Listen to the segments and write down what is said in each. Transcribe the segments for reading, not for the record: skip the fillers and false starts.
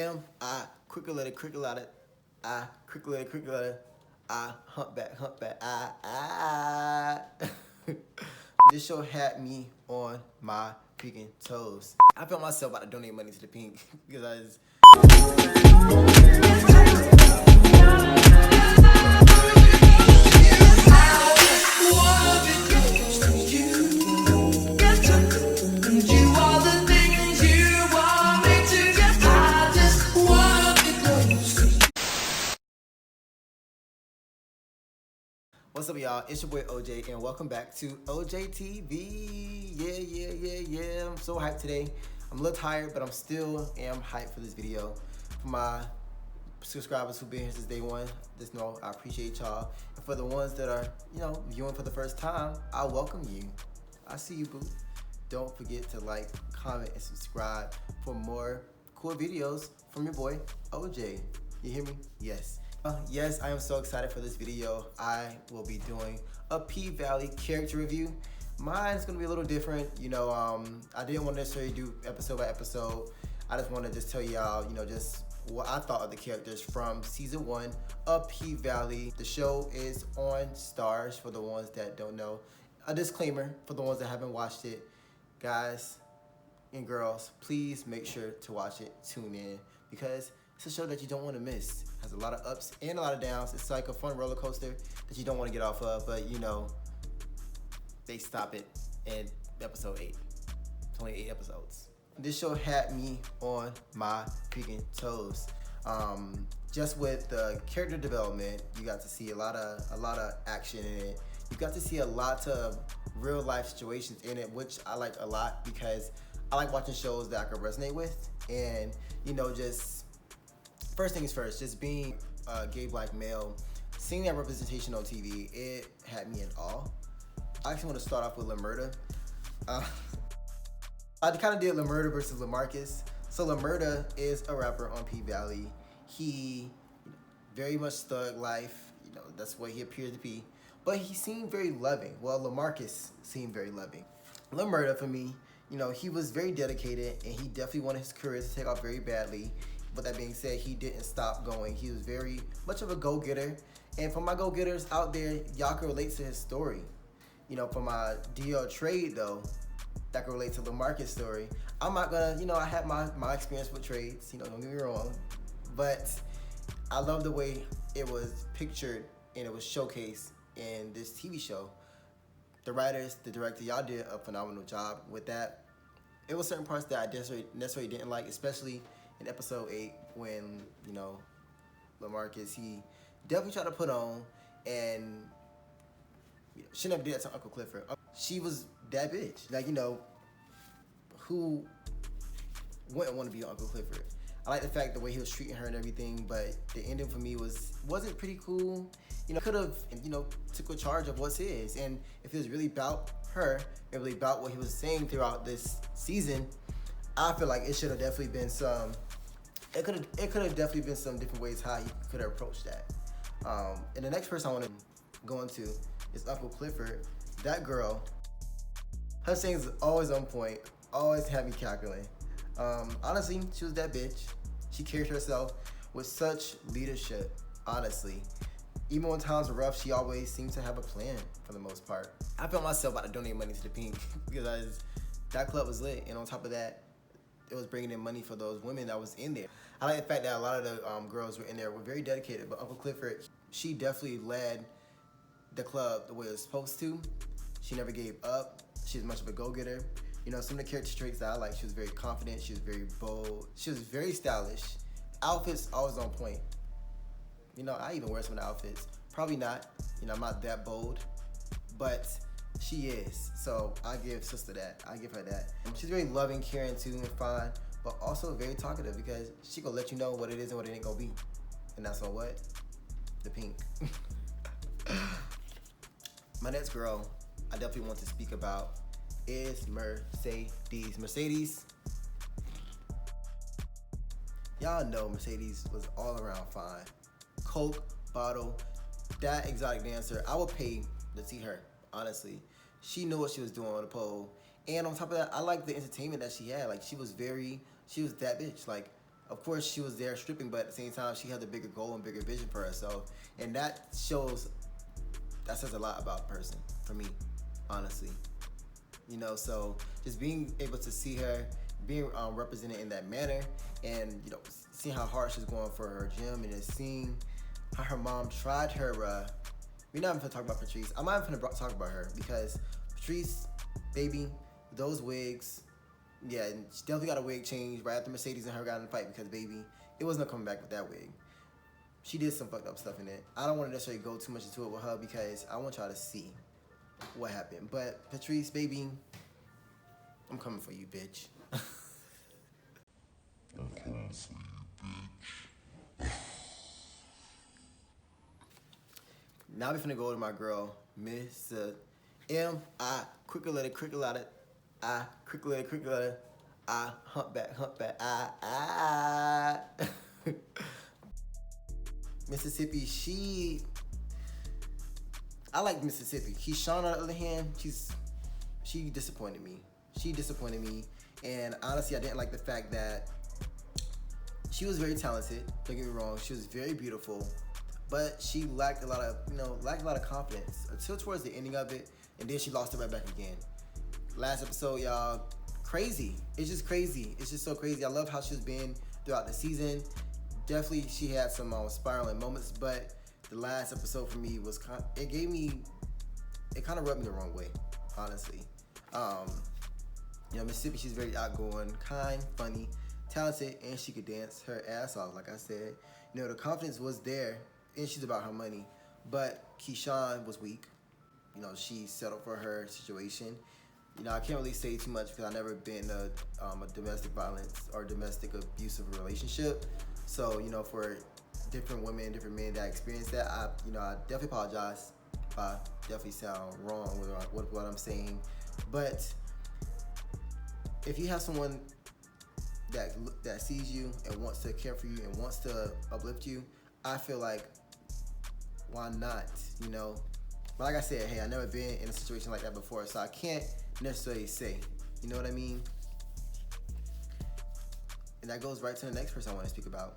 I quicker let it, I quicker let it, I humpback, I. This show had me on my freaking toes. I felt myself about to donate money to the pink because what's up, y'all? It's your boy OJ, and welcome back to OJ TV. Yeah. I'm so hyped today. I'm a little tired, but I'm still hyped for this video. For my subscribers who've been here since day one, just know I appreciate y'all. And for the ones that are, viewing for the first time, I welcome you. I see you, boo. Don't forget to like, comment, and subscribe for more cool videos from your boy OJ. You hear me? Yes. Yes, I am so excited for this video. I will be doing a P-Valley character review. Mine is gonna be a little different. I didn't want to necessarily do episode by episode. I just want to just tell y'all, just what I thought of the characters from season 1 of P-Valley. The show is on Stars for the ones that don't know. A disclaimer for the ones that haven't watched it. Guys and girls, please make sure to watch it, tune in, because it's a show that you don't want to miss. It has a lot of ups and a lot of downs. It's like a fun roller coaster that you don't want to get off of, but they stop it in episode 8. It's only 8 episodes. This show had me on my freaking toes. Just with the character development, you got to see a lot of action in it. You got to see a lot of real life situations in it, which I like a lot because I like watching shows that I can resonate with. And just first things first, just being a gay black male, seeing that representation on TV, it had me in awe. I actually want to start off with LaMurda. I kind of did LaMurda versus LaMarcus. So LaMurda is a rapper on P-Valley. He very much thug life, that's what he appeared to be. But he seemed very loving. Well, LaMarcus seemed very loving. LaMurda, for me, he was very dedicated, and he definitely wanted his career to take off very badly. But that being said, he didn't stop going. He was very much of a go-getter. And for my go-getters out there, y'all can relate to his story. For my DL trade, though, that can relate to LaMarcus' story. I'm not gonna, I had my experience with trades, don't get me wrong. But I love the way it was pictured and it was showcased in this TV show. The writers, the director, y'all did a phenomenal job with that. It was certain parts that I necessarily didn't like, especially in episode 8 when, LaMarcus, he definitely tried to put on and she never did that to Uncle Clifford. She was that bitch. Who wouldn't want to be Uncle Clifford? I like the fact the way he was treating her and everything, but the ending for me wasn't pretty cool. Could have, took a charge of what's his. And if it was really about her, and really about what he was saying throughout this season, I feel like it should have definitely been it could have definitely been some different ways how he could have approached that. And the next person I want to go into is Uncle Clifford. That girl, her sayings is always on point, always had me calculating. Honestly, she was that bitch. She carried herself with such leadership, honestly. Even when times were rough, she always seemed to have a plan for the most part. I felt myself about to donate money to the pink because that club was lit, and on top of that, it was bringing in money for those women that was in there. I like the fact that a lot of the girls were in there were very dedicated, but Uncle Clifford, she definitely led the club the way it was supposed to. She never gave up. She was much of a go-getter. Some of the character traits that I like, she was very confident, she was very bold, she was very stylish. Outfits always on point. I even wear some of the outfits. Probably not, I'm not that bold, but she is. So I give sister that, I give her that. She's very loving, caring too, and fine, but also very talkative because she gonna let you know what it is and what it ain't gonna be. And that's on what? The pink. My next girl I definitely want to speak about is Mercedes. Mercedes, y'all know Mercedes was all around fine. Coke bottle, that exotic dancer, I would pay to see her, honestly. She knew what she was doing on the pole. And on top of that, I like the entertainment that she had. She was that bitch. Of course, she was there stripping, but at the same time, she had the bigger goal and bigger vision for herself, and that says a lot about a person for me, honestly. You know, so just being able to see her being represented in that manner, and you know, seeing how hard she's going for her gym, and just seeing how her mom tried her. We're not even gonna talk about Patrice. I'm not even gonna talk about her because Patrice, baby, those wigs. Yeah, and she definitely got a wig change right after Mercedes and her got in a fight because, baby, it wasn't coming back with that wig. She did some fucked up stuff in it. I don't want to necessarily go too much into it with her because I want y'all to see what happened. But Patrice, baby, I'm coming for you, bitch. I'm coming for you, bitch. Now we're finna go to my girl, Miss M. I quicker letter, I quicker letter, I humpback, I. Mississippi, I like Mississippi. Keyshawn, on the other hand, she disappointed me. And honestly, I didn't like the fact that she was very talented. Don't get me wrong, she was very beautiful, but she lacked a lot of confidence until towards the ending of it, and then she lost it right back again. Last episode, y'all, crazy. It's just crazy. It's just so crazy. I love how she's been throughout the season. Definitely, she had some spiraling moments, but the last episode for me was kind of rubbed me the wrong way, honestly. You know, Mississippi, she's very outgoing, kind, funny, talented, and she could dance her ass off. Like I said, you know, the confidence was there, and she's about her money. But Keyshawn was weak. You know, she settled for her situation. You know, I can't really say too much because I've never been in a domestic violence or domestic abusive relationship. So, you know, for different women, different men that experience that, I definitely apologize if I definitely sound wrong with what I'm saying. But if you have someone that sees you and wants to care for you and wants to uplift you, I feel like, why not, you know? But like I said, hey, I've never been in a situation like that before, so I can't necessarily say, you know what I mean? And that goes right to the next person I want to speak about.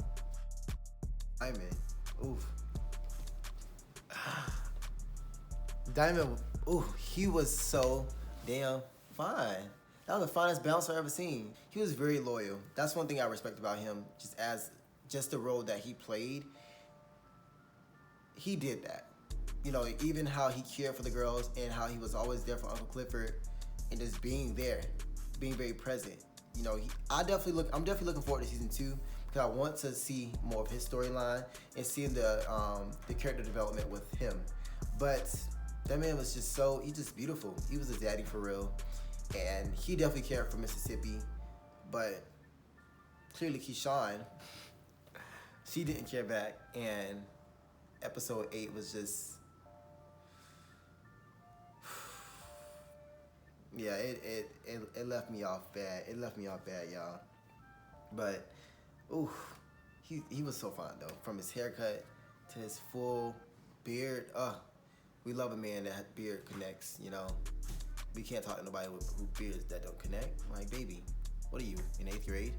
Diamond. Oof. Diamond, he was so damn fine. That was the finest bouncer I've ever seen. He was very loyal. That's one thing I respect about him, just the role that he played. He did that. You know, even how he cared for the girls and how he was always there for Uncle Clifford and just being there, being very present. You know, I'm definitely looking forward to season 2 because I want to see more of his storyline and see the character development with him. But that man was he's just beautiful. He was a daddy for real. And he definitely cared for Mississippi. But clearly Keyshawn, she didn't care back. And episode 8 was just... Yeah, it left me off bad. It left me off bad, y'all. But, he was so fine, though. From his haircut to his full beard. We love a man that beard connects, you know. We can't talk to nobody who beards that don't connect. Like, baby, what are you, in 8th grade?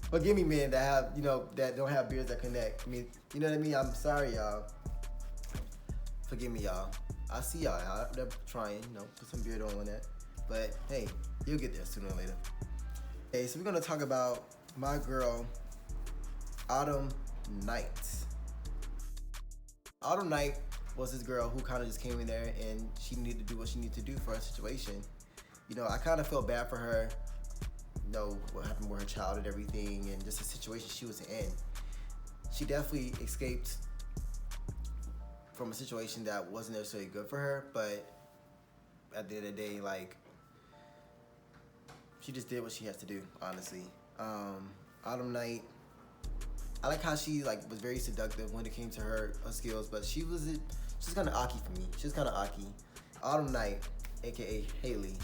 Forgive me, men that have, you know, that don't have beards that connect. I mean, you know what I mean? I'm sorry, y'all. Forgive me, y'all. I see y'all. They're trying, you know, put some beard on that. But hey, you'll get there sooner or later. Okay, so we're gonna talk about my girl, Autumn Night. Autumn Night was this girl who kind of just came in there and she needed to do what she needed to do for her situation. You know, I kind of felt bad for her. You know, what happened with her child and everything, and just the situation she was in. She definitely escaped from a situation that wasn't necessarily good for her, but at the end of the day, like, she just did what she has to do, honestly. Autumn Night, I like how she was very seductive when it came to her skills, but she's kind of Aki for me. She's kind of Aki. Autumn Night, aka Haley,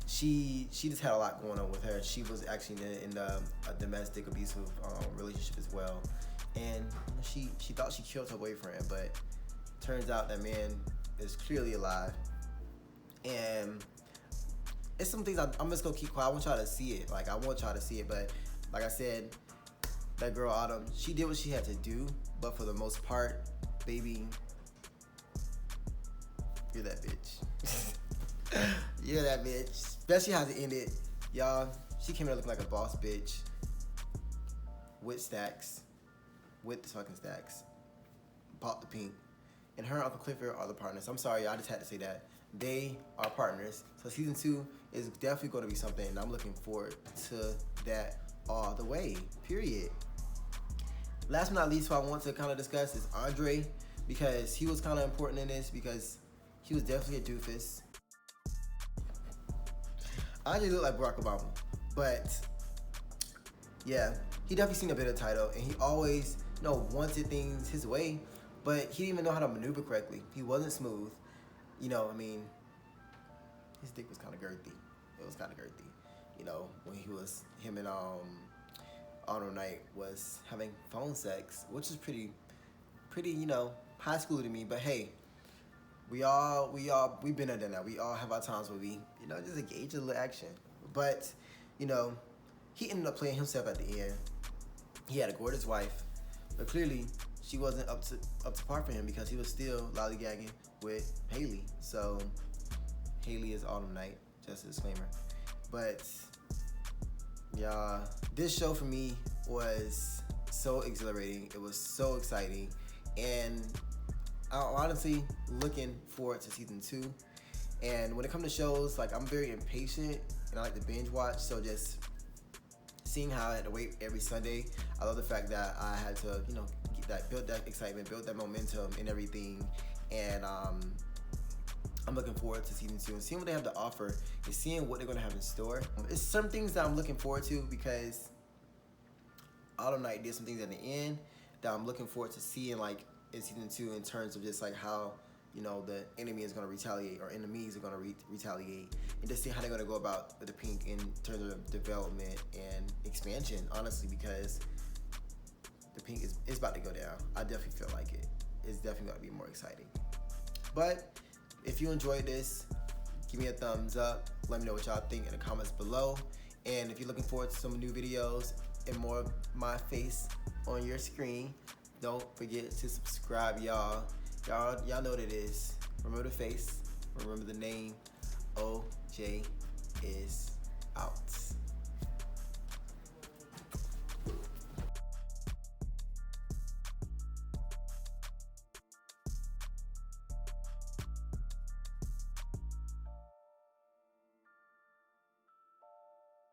she just had a lot going on with her. She was actually in a domestic abusive relationship as well, and she thought she killed her boyfriend, but turns out that man is clearly alive. And it's some things I'm just gonna keep quiet. I want y'all to see it. Like I want y'all to see it, but like I said, that girl Autumn, she did what she had to do, but for the most part, baby, you're that bitch. You're that bitch. Especially how to end it, y'all. She came in looking like a boss bitch with stacks, with the fucking stacks. Bought the pink, and her and Uncle Clifford are the partners. I'm sorry, I just had to say that. They are partners. So season 2 is definitely going to be something, and I'm looking forward to that all the way, period. Last but not least, what I want to kind of discuss is Andre, because he was kind of important in this, because he was definitely a doofus. Andre looked like Barack Obama, but yeah, he definitely seen a bit of title, and he always, wanted things his way, but he didn't even know how to maneuver correctly. He wasn't smooth. I mean, his dick was kind of girthy. It was kind of girthy. When him and Autumn Night was having phone sex, which is pretty, high school to me. But hey, we've been there now. We all have our times where we, just engage in a little action. But, he ended up playing himself at the end. He had a gorgeous wife, but clearly she wasn't up to par for him, because he was still lollygagging with Haley. So Haley is Autumn Night, just a disclaimer. But yeah, this show for me was so exhilarating. It was so exciting, and I'm honestly looking forward to season 2. And when it comes to shows, like, I'm very impatient and I like to binge watch. So just seeing how I had to wait every Sunday, I love the fact that I had to, build that excitement, build that momentum and everything. And I'm looking forward to season 2 and seeing what they have to offer and seeing what they're gonna have in store. It's some things that I'm looking forward to, because Autumn Night did some things at the end that I'm looking forward to seeing, like, in season 2, in terms of just like how, the enemy is gonna retaliate, or enemies are gonna retaliate, and just see how they're gonna go about with the pink in terms of development and expansion, honestly, because the pink is about to go down. I definitely feel like it. It's definitely gonna be more exciting. But if you enjoyed this, give me a thumbs up. Let me know what y'all think in the comments below. And if you're looking forward to some new videos and more of my face on your screen, don't forget to subscribe, y'all. Y'all know what it is. Remember the face, remember the name. OJ is out.